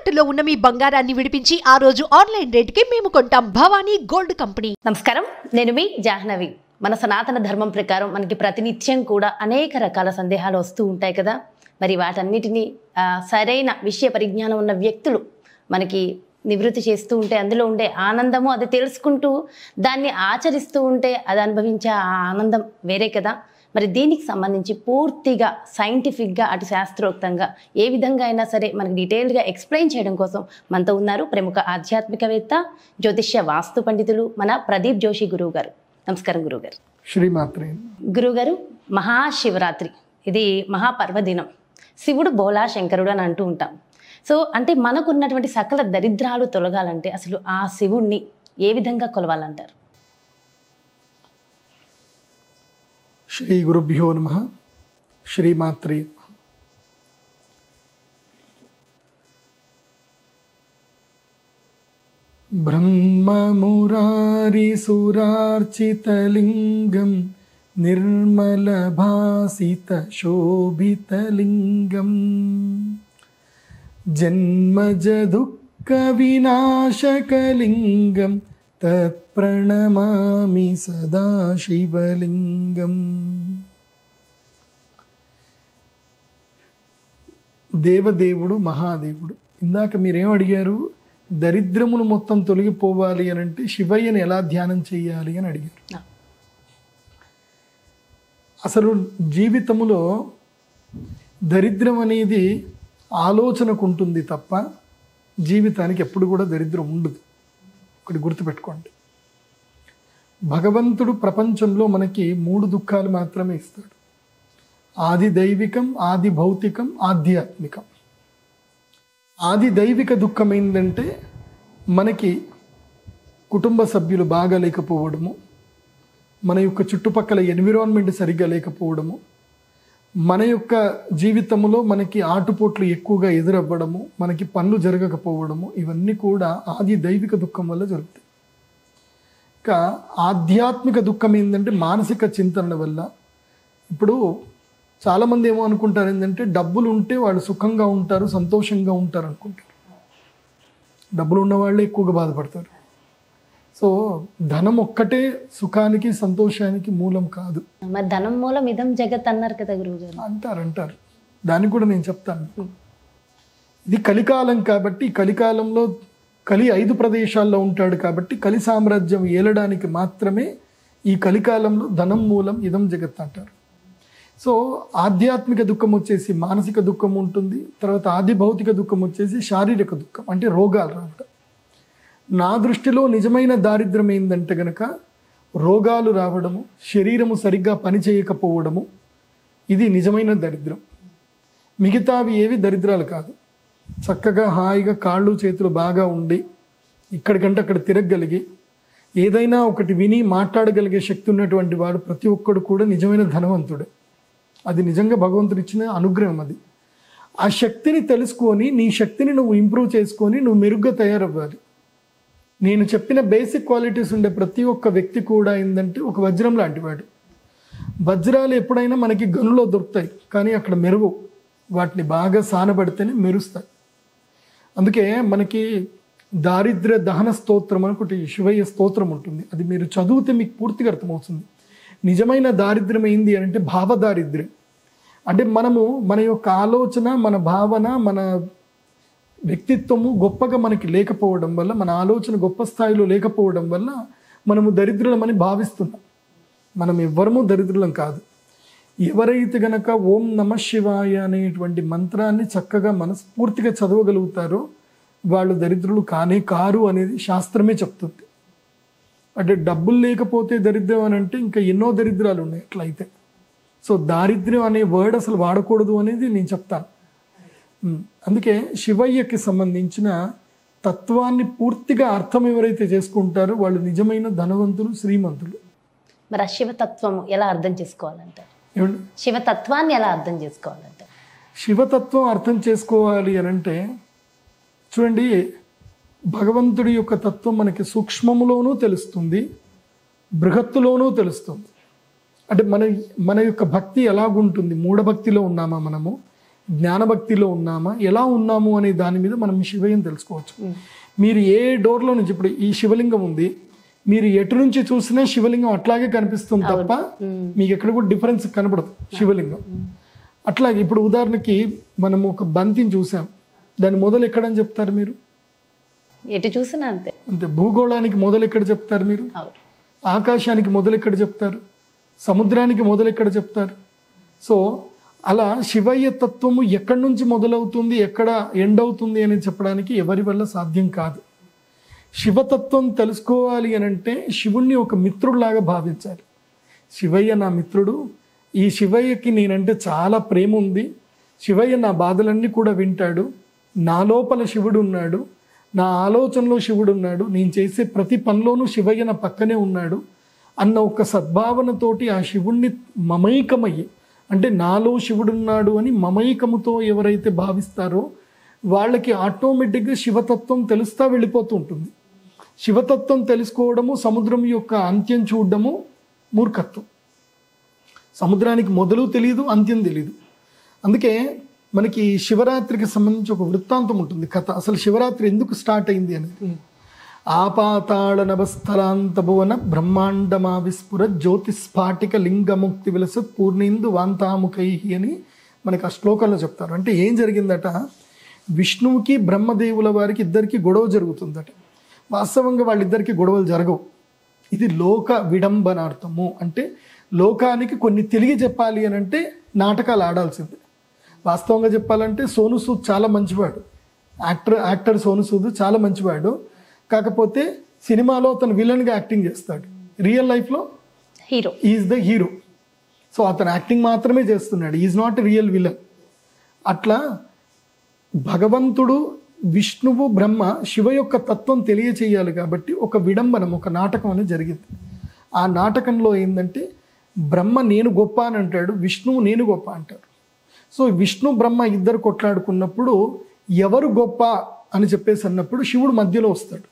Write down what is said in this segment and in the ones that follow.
తాకట్టులో ఉన్న మీ బంగారాన్ని విడిపించి ఆ రోజు ఆన్లైన్ రేటుకి మేము కొంటాం. Bhavani gold company. నమస్కారం, నేను మీ జాహ్నవి. మన సనాతన ధర్మం ప్రకారం మనకి ప్రతినిత్యం కూడా అనేక రకాల సందేహాలు వస్తూ ఉంటాయి కదా. మరి వాటన్నిటినీ సరైన విషయ పరిజ్ఞానం ఉన్న వ్యక్తులు మనకి నివృత్తి చేస్తూ ఉంటే అందులో ఉండే ఆనందము, అది తెలుసుకుంటూ దాన్ని ఆచరిస్తూ ఉంటే అది అనుభవించే ఆ ఆనందం వేరే కదా. మరి దీనికి సంబంధించి పూర్తిగా సైంటిఫిక్గా అటు శాస్త్రోక్తంగా ఏ విధంగా అయినా సరే మనకి డీటెయిల్గా ఎక్స్ప్లెయిన్ చేయడం కోసం మనతో ఉన్నారు ప్రముఖ ఆధ్యాత్మికవేత్త, జ్యోతిష్య వాస్తు పండితులు మన ప్రదీప్ జోషి గురువు గారు. నమస్కారం గురువుగారు. శ్రీమాత్రే. గురువుగారు, మహాశివరాత్రి ఇది మహాపర్వదినం. శివుడు బోలా శంకరుడు అని అంటూ ఉంటాం. సో అంటే మనకున్నటువంటి సకల దరిద్రాలు తొలగాలంటే అసలు ఆ శివుణ్ణి ఏ విధంగా కొలవాలంటారు? శ్రీ గురుభ్యో నమః. శ్రీమాత్రే. బ్రహ్మమురారి సురార్చితలింగం నిర్మలభాసిత శోభితలింగం జన్మజ దుఃఖ వినాశకలింగం తత్ప్రణమామి సదా శివలింగం. దేవదేవుడు, మహాదేవుడు. ఇందాక మీరేం అడిగారు? దరిద్రములు మొత్తం తొలగిపోవాలి అని అంటే శివయ్యని ఎలా ధ్యానం చేయాలి అని అడిగారు. అసలు జీవితంలో దరిద్రం అనేది ఆలోచనకు ఉంటుంది తప్ప జీవితానికి ఎప్పుడు కూడా దరిద్రం ఉండదు. ఒకటి గుర్తుపెట్టుకోండి. భగవంతుడు ప్రపంచంలో మనకి 3 దుఃఖాలు మాత్రమే ఇస్తాడు. ఆది దైవికం, ఆది భౌతికం, ఆధ్యాత్మికం. ఆది దైవిక దుఃఖం ఏంటంటే మనకి కుటుంబ సభ్యులు బాగా లేకపోవడము, మన యొక్క చుట్టుపక్కల ఎన్విరాన్మెంట్ సరిగ్గా లేకపోవడము, మన యొక్క జీవితంలో మనకి ఆటుపోట్లు ఎక్కువగా ఎదురవ్వడము, మనకి పనులు జరగకపోవడము, ఇవన్నీ కూడా ఆది దైవిక దుఃఖం వల్ల జరుగుతాయి. ఇంకా ఆధ్యాత్మిక దుఃఖం ఏంటంటే మానసిక చింతనల వల్ల. ఇప్పుడు చాలామంది ఏమో అనుకుంటారు ఏంటంటే డబ్బులు ఉంటే వాళ్ళు సుఖంగా ఉంటారు, సంతోషంగా ఉంటారు అనుకుంటారు. డబ్బులు ఉన్న వాళ్ళే ఎక్కువగా బాధపడతారు. సో ధనం ఒక్కటే సుఖానికి సంతోషానికి మూలం కాదు. మరి ధనం మూలం ఇదం జగత్ అన్నారు కదా గురువు గారు. అంటారు. దానికి కూడా నేను చెప్తాను. ఇది కలికాలం కాబట్టి కలికాలంలో కలి 5 ప్రదేశాల్లో ఉంటాడు కాబట్టి కలి సామ్రాజ్యం ఏలడానికి మాత్రమే ఈ కలికాలంలో ధనం మూలం ఇదం జగత్ అంటారు. సో ఆధ్యాత్మిక దుఃఖం వచ్చేసి మానసిక దుఃఖం ఉంటుంది. తర్వాత ఆది భౌతిక దుఃఖం వచ్చేసి శారీరక దుఃఖం, అంటే రోగాలు రావడం. నా దృష్టిలో నిజమైన దారిద్ర్యం ఏంటంటే గనక రోగాలు రావడము, శరీరము సరిగ్గా పనిచేయకపోవడము, ఇది నిజమైన దరిద్రం. మిగతావి ఏవి దరిద్రాలు కాదు. చక్కగా హాయిగా కాళ్ళు చేతులు బాగా ఉండి ఇక్కడికంటే అక్కడ తిరగగలిగి ఏదైనా ఒకటి విని మాట్లాడగలిగే శక్తి ఉన్నటువంటి వాడు ప్రతి ఒక్కడు కూడా నిజమైన ధనవంతుడే. అది నిజంగా భగవంతుడు ఇచ్చిన అనుగ్రహం. అది ఆ శక్తిని తెలుసుకొని నీ శక్తిని నువ్వు ఇంప్రూవ్ చేసుకొని నువ్వు మెరుగ్గా తయారవ్వాలి. నేను చెప్పిన బేసిక్ క్వాలిటీస్ ఉండే ప్రతి ఒక్క వ్యక్తి కూడా ఏంటంటే ఒక వజ్రం లాంటివాడు. వజ్రాలు ఎప్పుడైనా మనకి గనులో దొరుకుతాయి కానీ అక్కడ మెరుగు, వాటిని బాగా సానబడితేనే మెరుస్తాయి. అందుకే మనకి దారిద్ర్య దహన స్తోత్రం అని ఒకటి శివయ్య స్తోత్రం ఉంటుంది. అది మీరు చదివితే మీకు పూర్తిగా అర్థమవుతుంది. నిజమైన దారిద్ర్యం ఏంది అంటే భావ దారిద్ర్యం. అంటే మనము మన యొక్క ఆలోచన, మన భావన, మన వ్యక్తిత్వము గొప్పగా మనకి లేకపోవడం వల్ల, మన ఆలోచన గొప్ప స్థాయిలో లేకపోవడం వల్ల మనము దరిద్రులమని భావిస్తున్నాం. మనం ఎవ్వరము దరిద్రులం కాదు. ఎవరైతే గనక ఓం నమ శివాయ అనేటువంటి మంత్రాన్ని చక్కగా మనస్ఫూర్తిగా చదవగలుగుతారో వాళ్ళు దరిద్రులు కానే కారు అనేది శాస్త్రమే చెప్తుంది. అంటే డబ్బులు లేకపోతే దరిద్రం అని అంటే ఇంకా ఎన్నో దరిద్రాలు ఉన్నాయి అట్లయితే. సో దారిద్ర్యం అనే వర్డ్ అసలు వాడకూడదు అనేది నేను చెప్తాను. అందుకే శివయ్యకి సంబంధించిన తత్వాన్ని పూర్తిగా అర్థం ఎవరైతే చేసుకుంటారో వాళ్ళు నిజమైన ధనవంతులు, శ్రీమంతులు. మరి ఆ శివతత్వము ఎలా అర్థం చేసుకోవాలంటారు? శివతత్వాన్ని ఎలా అర్థం చేసుకోవాలంటారు? శివతత్వం అర్థం చేసుకోవాలి అని అంటే చూడండి, భగవంతుడి యొక్క తత్వం మనకి సూక్ష్మములోనూ తెలుస్తుంది, బృహత్తులోనూ తెలుస్తుంది. అంటే మన యొక్క భక్తి ఎలాగుంటుంది, మూఢభక్తిలో ఉన్నామా మనము, జ్ఞానభక్తిలో ఉన్నామా, ఎలా ఉన్నాము అనే దాని మీద మనం శివయ్యని తెలుసుకోవచ్చు. మీరు ఏ డోర్లో నుంచి, ఇప్పుడు ఈ శివలింగం ఉంది, మీరు ఎటు నుంచి చూసినా శివలింగం అట్లాగే కనిపిస్తుంది తప్ప మీకు ఎక్కడ కూడా డిఫరెన్స్ కనపడదు శివలింగం. అట్లాగే ఇప్పుడు ఉదాహరణకి మనం ఒక బంతిని చూసాం, దాని మొదలు ఎక్కడని చెప్తారు మీరు? ఎటు చూసినా అంతే. అంతే. భూగోళానికి మొదలు ఎక్కడ చెప్తారు మీరు? ఆకాశానికి మొదలు ఎక్కడ చెప్తారు? సముద్రానికి మొదలు ఎక్కడ చెప్తారు? సో అలా శివయ్య తత్వము ఎక్కడి నుంచి మొదలవుతుంది, ఎక్కడ ఎండ్ అవుతుంది అని చెప్పడానికి ఎవరి వల్ల సాధ్యం కాదు. శివతత్వం తెలుసుకోవాలి అని అంటే శివుణ్ణి ఒక మిత్రుడిలాగా భావించాలి. శివయ్య నా మిత్రుడు, ఈ శివయ్యకి నేనంటే చాలా ప్రేమ ఉంది, శివయ్య నా బాధలన్నీ కూడా వింటాడు, నా లోపల శివుడు ఉన్నాడు, నా ఆలోచనలో శివుడు ఉన్నాడు, నేను చేసే ప్రతి పనిలోనూ శివయ్య నా పక్కనే ఉన్నాడు అన్న ఒక సద్భావనతోటి ఆ శివుణ్ణి మమైకమయ్యి, అంటే నాలో శివుడున్నాడు అని మమైకముతో ఎవరైతే భావిస్తారో వాళ్ళకి ఆటోమేటిక్గా శివతత్వం తెలుస్తా వెళ్ళిపోతూ ఉంటుంది. శివతత్వం తెలుసుకోవడము, సముద్రం యొక్క అంత్యం చూడడము మూర్ఖత్వం. సముద్రానికి మొదలు తెలియదు, అంత్యం తెలియదు. అందుకే మనకి శివరాత్రికి సంబంధించి ఒక వృత్తాంతం ఉంటుంది, కథ. అసలు శివరాత్రి ఎందుకు స్టార్ట్ అయింది అనేది. ఆపాతాళ నభస్థలాంత భువన బ్రహ్మాండమా విస్ఫుర జ్యోతిస్ఫాటిక లింగముక్తి విలసత్ పూర్ణేందు వాంతాముఖై అని మనకి ఆ శ్లోకంలో చెప్తారు. అంటే ఏం జరిగిందట, విష్ణువుకి బ్రహ్మదేవుల వారికి ఇద్దరికి గొడవ జరుగుతుందట. వాస్తవంగా వాళ్ళిద్దరికి గొడవలు జరగవు. ఇది లోక విడంబనార్థము, అంటే లోకానికి కొన్ని తెలియ చెప్పాలి అని అంటే నాటకాలు ఆడాల్సిందే. వాస్తవంగా చెప్పాలంటే సోను సూద్ చాలా మంచివాడు, యాక్టర్ సోను సూద్ చాలా మంచివాడు. కాకపోతే సినిమాలో అతను విలన్గా యాక్టింగ్ చేస్తాడు, రియల్ లైఫ్లో hero, is the hero. So అతను యాక్టింగ్ మాత్రమే చేస్తున్నాడు, ఈజ్ నాట్ రియల్ విలన్. అట్లా భగవంతుడు, విష్ణువు, బ్రహ్మ, శివ యొక్క తత్వం తెలియచేయాలి కాబట్టి ఒక విడంబనం, ఒక నాటకం అనేది జరిగింది. ఆ నాటకంలో ఏంటంటే బ్రహ్మ నేను గొప్ప అని అంటాడు, విష్ణువు నేను గొప్ప అంటాడు. సో విష్ణు బ్రహ్మ ఇద్దరు కొట్లాడుకున్నప్పుడు ఎవరు గొప్ప అని చెప్పేసి అన్నప్పుడు శివుడు మధ్యలో వస్తాడు.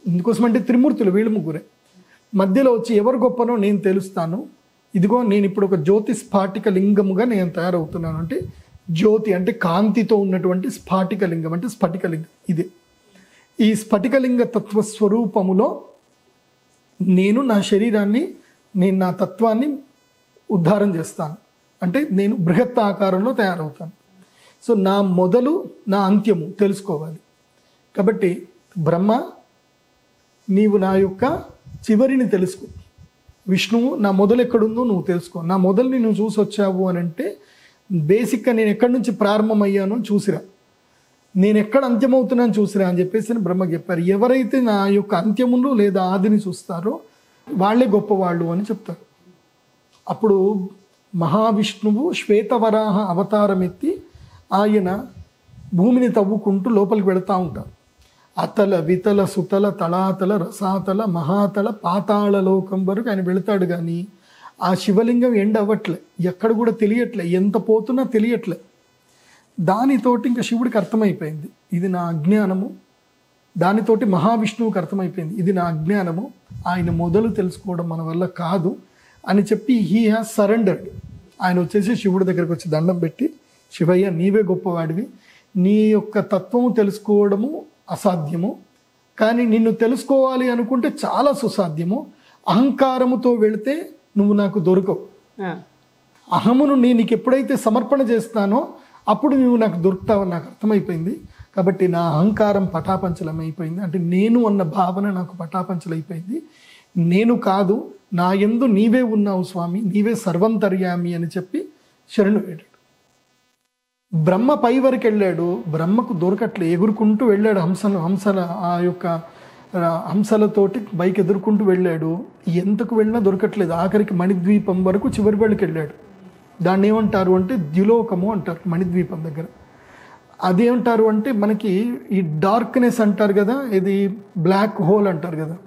ఎందుకోసమంటే త్రిమూర్తులు వీళ్ళు ముగ్గురే మధ్యలో వచ్చి ఎవరు గొప్పనో నేను తెలుస్తాను, ఇదిగో నేను ఇప్పుడు ఒక జ్యోతి స్ఫాటిక లింగముగా నేను తయారవుతున్నాను. అంటే జ్యోతి అంటే కాంతితో ఉన్నటువంటి స్ఫాటిక లింగం, అంటే స్ఫటికలింగం. ఇదే ఈ స్ఫటికలింగ తత్వస్వరూపములో నేను నా శరీరాన్ని, నేను నా తత్వాన్ని ఉద్ధారం చేస్తాను, అంటే నేను బృహత్ ఆకారంలో తయారవుతాను. సో నా మొదలు నా అంత్యము తెలుసుకోవాలి. కాబట్టి బ్రహ్మ నీవు నా యొక్క చివరిని తెలుసుకో, విష్ణువు నా మొదలు ఎక్కడుందో నువ్వు తెలుసుకో, నా మొదలుని నువ్వు చూసి వచ్చావు అని అంటే బేసిక్గా నేను ఎక్కడి నుంచి ప్రారంభమయ్యానో చూసిరా, నేను ఎక్కడ అంత్యమవుతున్నాను చూసిరా అని చెప్పేసి బ్రహ్మ చెప్పారు. ఎవరైతే నా యొక్క అంత్యమును లేదా ఆదిని చూస్తారో వాళ్ళే గొప్పవాళ్ళు అని చెప్తారు. అప్పుడు మహావిష్ణువు శ్వేతవరాహ అవతారం ఎత్తి ఆయన భూమిని తవ్వుకుంటూ లోపలికి వెళుతూ ఉంటారు. అతల వితల సుతల తళాతల రసాతల మహాతల పాతాళ లోకం వరకు ఆయన వెళతాడు. కానీ ఆ శివలింగం ఎండ్ అవ్వట్లే, ఎక్కడ కూడా తెలియట్లే, ఎంత పోతున్నా తెలియట్లే. దానితోటి ఇంకా శివుడికి అర్థమైపోయింది ఇది నా అజ్ఞానము, దానితోటి మహావిష్ణువుకి అర్థమైపోయింది ఇది నా అజ్ఞానము, ఆయన మొదలు తెలుసుకోవడం మన వల్ల కాదు అని చెప్పి హీ హ్యాస్ సరెండర్డ్. ఆయన వచ్చేసి శివుడి దగ్గరకు వచ్చి దండం పెట్టి, శివయ్య నీవే గొప్పవాడివి, నీ యొక్క తత్వము తెలుసుకోవడము అసాధ్యము, కానీ నిన్ను తెలుసుకోవాలి అనుకుంటే చాలా సుసాధ్యము, అహంకారముతో వెళితే నువ్వు నాకు దొరకవు, అహమును నేను నీకు ఎప్పుడైతే సమర్పణ చేస్తానో అప్పుడు నువ్వు నాకు దొరుకుతావని నాకు అర్థమైపోయింది. కాబట్టి నా అహంకారం పటాపంచలమైపోయింది, అంటే నేను అన్న భావన నాకు పటాపంచలైపోయింది, నేను కాదు నా యందు నీవే ఉన్నావు స్వామి, నీవే సర్వంతర్యామి అని చెప్పి శరణు వేడాడు. బ్రహ్మ పై వరకు వెళ్ళాడు, బ్రహ్మకు దొరకట్లే, ఎగురుకుంటూ వెళ్ళాడు, హంసల ఆ యొక్క హంసలతోటి బైక్ ఎదుర్కొంటూ వెళ్ళాడు, ఎంతకు వెళ్ళినా దొరకట్లేదు. ఆఖరికి మణిద్వీపం వరకు చివరి వెళ్ళకి వెళ్ళాడు. దాన్ని ఏమంటారు అంటే ద్యులోకము అంటారు మణిద్వీపం దగ్గర. అదేమంటారు అంటే మనకి ఈ డార్క్నెస్ అంటారు కదా, ఇది బ్లాక్ హోల్ అంటారు కదా,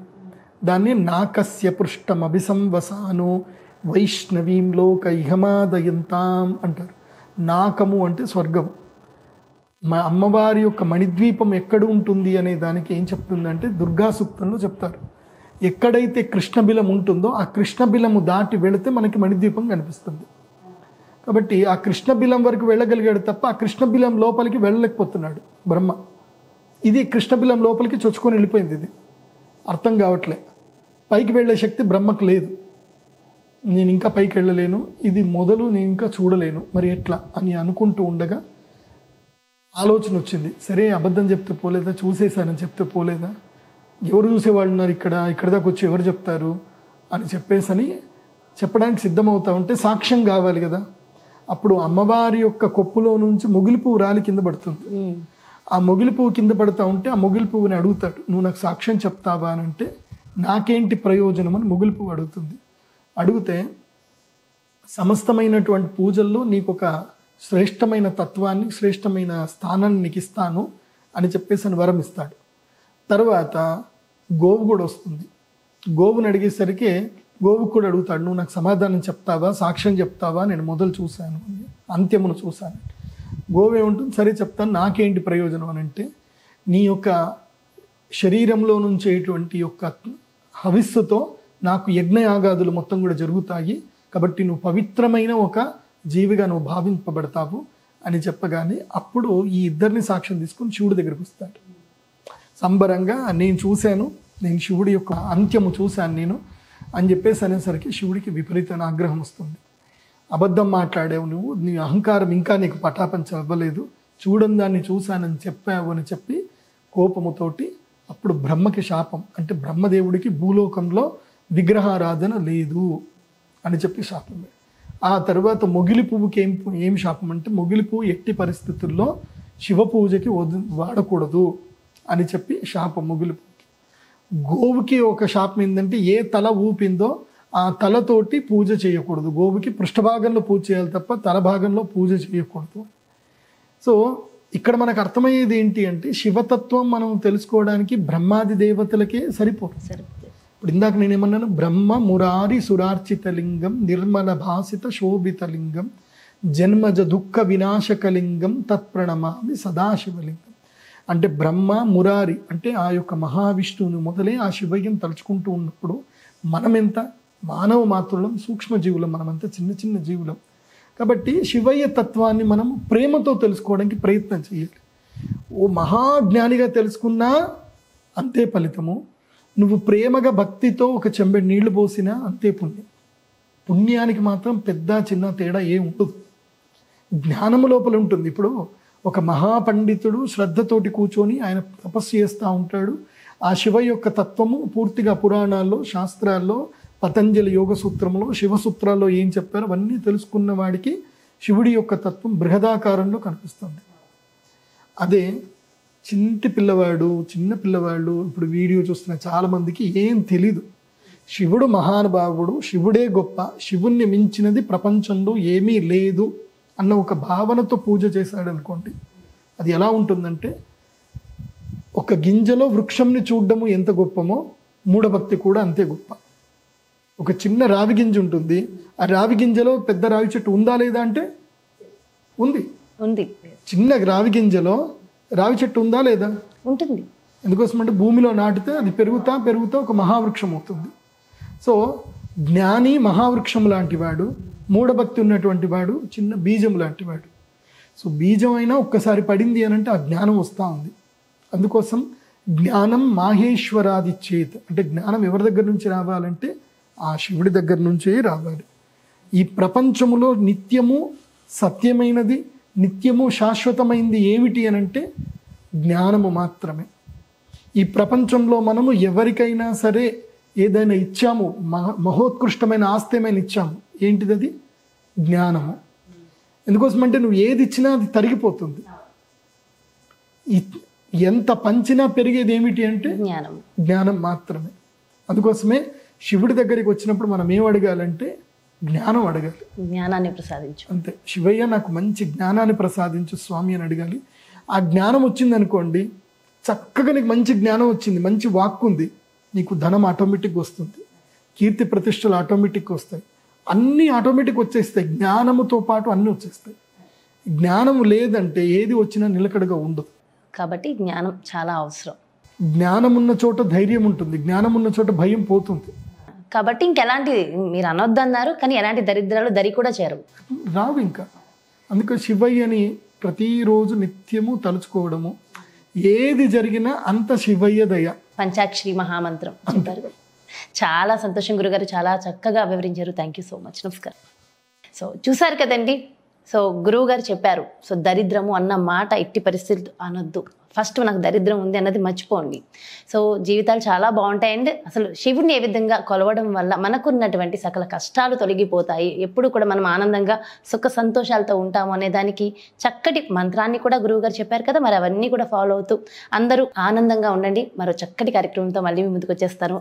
దాన్ని నాకస్య పృష్టం అభిసంవసానో వైష్ణవీం లోక ఇహమాదయంతాం అంటారు. నాకము అంటే స్వర్గము. మా అమ్మవారి యొక్క మణిద్వీపం ఎక్కడ ఉంటుంది అనే దానికి ఏం చెప్తుందంటే దుర్గా సూక్తంలో చెప్తారు, ఎక్కడైతే కృష్ణబిలం ఉంటుందో ఆ కృష్ణబిలము దాటి వెళితే మనకి మణిద్వీపం కనిపిస్తుంది. కాబట్టి ఆ కృష్ణబిలం వరకు వెళ్ళగలిగాడు తప్ప ఆ కృష్ణబిలం లోపలికి వెళ్ళలేకపోతున్నాడు బ్రహ్మ. ఇది కృష్ణబిలం లోపలికి చొచ్చుకొని వెళ్ళిపోయింది. ఇది అర్థం కావట్లే. పైకి వెళ్ళే శక్తి బ్రహ్మకు లేదు. నేను ఇంకా పైకి వెళ్ళలేను, ఇది మొదలు నేను ఇంకా చూడలేను, మరి ఎట్లా అని అనుకుంటూ ఉండగా ఆలోచన వచ్చింది. సరే అబద్ధం చెప్తే పోలేదా, చూసేశానని చెప్తే పోలేదా, ఎవరు చూసేవాళ్ళు ఉన్నారు ఇక్కడ దాకా వచ్చి ఎవరు చెప్తారు అని చెప్పడానికి సిద్ధమవుతా ఉంటే సాక్ష్యం కావాలి కదా. అప్పుడు అమ్మవారి యొక్క కొప్పులో నుంచి మొగిలి పువ్వు రాలి కింద పడుతుంది. ఆ మొగిలి పువ్వు కింద పడుతూ ఉంటే ఆ మొగిలి పువ్వుని అడుగుతాడు, నువ్వు నాకు సాక్ష్యం చెప్తావా అని. అంటే నాకేంటి ప్రయోజనం అని మొగిలి పువ్వు అడుగుతుంది. అడిగితే సమస్తమైనటువంటి పూజల్లో నీకు ఒక శ్రేష్టమైన తత్వాన్ని, శ్రేష్టమైన స్థానాన్ని నీకు ఇస్తాను అని చెప్పేసి వరం ఇస్తాడు. తర్వాత గోవు కూడా వస్తుంది. గోవుని అడిగేసరికి గోవుకు కూడా అడుగుతాడు, నువ్వు నాకు సమాధానం చెప్తావా, సాక్ష్యం చెప్తావా, నేను మొదలు చూశాను, అంత్యమును చూశాను. గోవు ఏముంటుంది, సరే చెప్తాను, నాకేంటి ప్రయోజనం అని. అంటే నీ యొక్క శరీరంలో నుంచేటువంటి యొక్క హవిస్సుతో నాకు యజ్ఞయాగాదులు మొత్తం కూడా జరుగుతాయి, కాబట్టి నువ్వు పవిత్రమైన ఒక జీవిగా నువ్వు భావింపబడతావు అని చెప్పగానే అప్పుడు ఈ ఇద్దరిని సాక్ష్యం తీసుకొని శివుడి దగ్గరికి వస్తాడు. సంబరంగా నేను చూశాను, నేను శివుడి యొక్క అంత్యము చూశాను నేను అని చెప్పేసి అనేసరికి శివుడికి విపరీతమైన ఆగ్రహం వస్తుంది. అబద్ధం మాట్లాడావు నువ్వు, నీ అహంకారం ఇంకా నీకు పటాపంచ అవ్వలేదు, చూడని దాన్ని చూశానని చెప్పావు అని చెప్పి కోపముతోటి అప్పుడు బ్రహ్మకి శాపం. అంటే బ్రహ్మదేవుడికి భూలోకంలో విగ్రహారాధన లేదు అని చెప్పి శాపం. ఆ తర్వాత మొగిలి పువ్వుకి ఏం శాపం అంటే మొగిలి పువ్వు ఎట్టి పరిస్థితుల్లో శివ పూజకి వాడకూడదు అని చెప్పి శాపం మొగిలి పువ్వుకి. గోవుకి ఒక శాపం ఏంటంటే ఏ తల ఊపిందో ఆ తలతోటి పూజ చేయకూడదు. గోవుకి పృష్ఠభాగంలో పూజ చేయాలి తప్ప తల భాగంలో పూజ చేయకూడదు. సో ఇక్కడ మనకు అర్థమయ్యేది ఏంటి అంటే శివతత్వం మనం తెలుసుకోవడానికి బ్రహ్మాది దేవతలకే సరిపోతుంది. ఇప్పుడు ఇందాక నేనేమన్నాను, బ్రహ్మ మురారి సురార్చితలింగం నిర్మల భాసిత శోభితలింగం జన్మజ దుఃఖ వినాశకలింగం తత్ప్రణమామి సదాశివలింగం. అంటే బ్రహ్మ మురారి అంటే ఆ యొక్క మహావిష్ణువుని మొదలే ఆ శివయ్యం తలుచుకుంటూ ఉన్నప్పుడు మనం ఎంత మానవ మాత్రులం, సూక్ష్మజీవులం, మనమంతా చిన్న చిన్న జీవులం. కాబట్టి శివయ్య తత్వాన్ని మనం ప్రేమతో తెలుసుకోవడానికి ప్రయత్నం చేయాలి. ఓ మహాజ్ఞానిగా తెలుసుకున్నా అంతే ఫలితము, నువ్వు ప్రేమగా భక్తితో ఒక చెంబెడు నీళ్లు పోసినా అంతే పుణ్యం. పుణ్యానికి మాత్రం పెద్ద చిన్న తేడా ఏం ఉండదు, జ్ఞానము లోపల ఉంటుంది. ఇప్పుడు ఒక మహాపండితుడు శ్రద్ధతోటి కూర్చొని ఆయన తపస్సు చేస్తూ ఉంటాడు. ఆ శివ యొక్క తత్వము పూర్తిగా పురాణాల్లో, శాస్త్రాల్లో, పతంజలి యోగ సూత్రంలో, శివసూత్రాల్లో ఏం చెప్పారో అవన్నీ తెలుసుకున్న వాడికి శివుడి యొక్క తత్వం బృహదాకారంలో కనిపిస్తుంది. అదే చిన్న పిల్లవాళ్ళు ఇప్పుడు వీడియో చూస్తున్న చాలామందికి ఏం తెలీదు. శివుడు మహానుభావుడు, శివుడే గొప్ప, శివుణ్ణి మించినది ప్రపంచంలో ఏమీ లేదు అన్న ఒక భావనతో పూజ చేశాడు అనుకోండి, అది ఎలా ఉంటుందంటే ఒక గింజలో వృక్షంని చూడడము ఎంత గొప్పమో మూఢభక్తి కూడా అంతే గొప్ప. ఒక చిన్న రావి గింజ ఉంటుంది, ఆ రావి గింజలో పెద్ద రావి చెట్టు ఉందా లేదా అంటే ఉంది. చిన్న రావి గింజలో రావి చెట్టు ఉందా లేదా? ఉంటుంది. ఎందుకోసం అంటే భూమిలో నాటితే అది పెరుగుతా ఒక మహావృక్షం అవుతుంది. సో జ్ఞాని మహావృక్షం లాంటివాడు, మూఢభక్తి ఉన్నటువంటి వాడు చిన్న బీజం లాంటివాడు. సో బీజం అయినా ఒక్కసారి పడింది అని అంటే ఆ జ్ఞానం వస్తూ ఉంది. అందుకోసం జ్ఞానం మాహేశ్వరాది చేత్ అంటే జ్ఞానం ఎవరి దగ్గర నుంచి రావాలంటే ఆ శివుడి దగ్గర నుంచే రావాలి. ఈ ప్రపంచములో నిత్యము సత్యమైనది, నిత్యము శాశ్వతమైనది ఏమిటి అని అంటే జ్ఞానము మాత్రమే. ఈ ప్రపంచంలో మనము ఎవరికైనా సరే ఏదైనా ఇచ్చాము, మహోత్కృష్టమైన ఆస్తి ఏమైనా ఇచ్చాము, ఏంటిది? అది జ్ఞానము. ఎందుకోసం అంటే నువ్వు ఏది ఇచ్చినా అది తరిగిపోతుంది. ఎంత పంచినా పెరిగేది ఏమిటి అంటే జ్ఞానం మాత్రమే. అందుకోసమే శివుడి దగ్గరికి వచ్చినప్పుడు మనం ఏం అడగాలంటే జ్ఞానం అడగాలి, జ్ఞానాన్ని ప్రసాదించు. అంతే. శివయ్య నాకు మంచి జ్ఞానాన్ని ప్రసాదించు స్వామి అని అడగాలి. ఆ జ్ఞానం వచ్చింది అనుకోండి, చక్కగా నీకు మంచి జ్ఞానం వచ్చింది, మంచి వాక్కు ఉంది, నీకు ధనం ఆటోమేటిక్గా వస్తుంది, కీర్తి ప్రతిష్టలు ఆటోమేటిక్గా వస్తాయి, అన్నీ ఆటోమేటిక్ వచ్చేస్తాయి. జ్ఞానముతో పాటు అన్నీ వచ్చేస్తాయి. జ్ఞానము లేదంటే ఏది వచ్చినా నిలకడగా ఉండదు. కాబట్టి జ్ఞానం చాలా అవసరం. జ్ఞానం ఉన్న చోట ధైర్యం ఉంటుంది, జ్ఞానం ఉన్న చోట భయం పోతుంది. కాబట్టి ఇంకెలాంటి మీరు అనొద్దన్నారు, కానీ ఎలాంటి దరిద్రాలు దరి కూడా చేరవు. రావు ఇంకా. అందుకే శివయ్యని ప్రతిరోజు నిత్యము తలుచుకోవడము, ఏది జరిగినా అంత శివయ్య దయ. పంచాక్షరి మహామంత్రం చెప్పారు. చాలా సంతోషం గురుగారు, చాలా చక్కగా వివరించారు. Thank you so much. నమస్కారం. సో చూసారు కదండి, సో గురువు గారు చెప్పారు, సో దరిద్రము అన్న మాట ఎట్టి పరిస్థితులు అనొద్దు. ఫస్ట్ నాకు దరిద్రం ఉంది అన్నది మర్చిపోండి. సో జీవితాలు చాలా బాగుంటాయండి. అసలు శివుడిని ఏ విధంగా కొలవడం వల్ల మనకున్నటువంటి సకల కష్టాలు తొలగిపోతాయి, ఎప్పుడు కూడా మనం ఆనందంగా సుఖ సంతోషాలతో ఉంటాము అనే దానికి చక్కటి మంత్రాన్ని కూడా గురువు గారు చెప్పారు కదా. మరి అవన్నీ కూడా ఫాలో అవుతూ అందరూ ఆనందంగా ఉండండి. మరో చక్కటి కార్యక్రమంతో మళ్ళీ మీ ముందుకు వచ్చేస్తాను.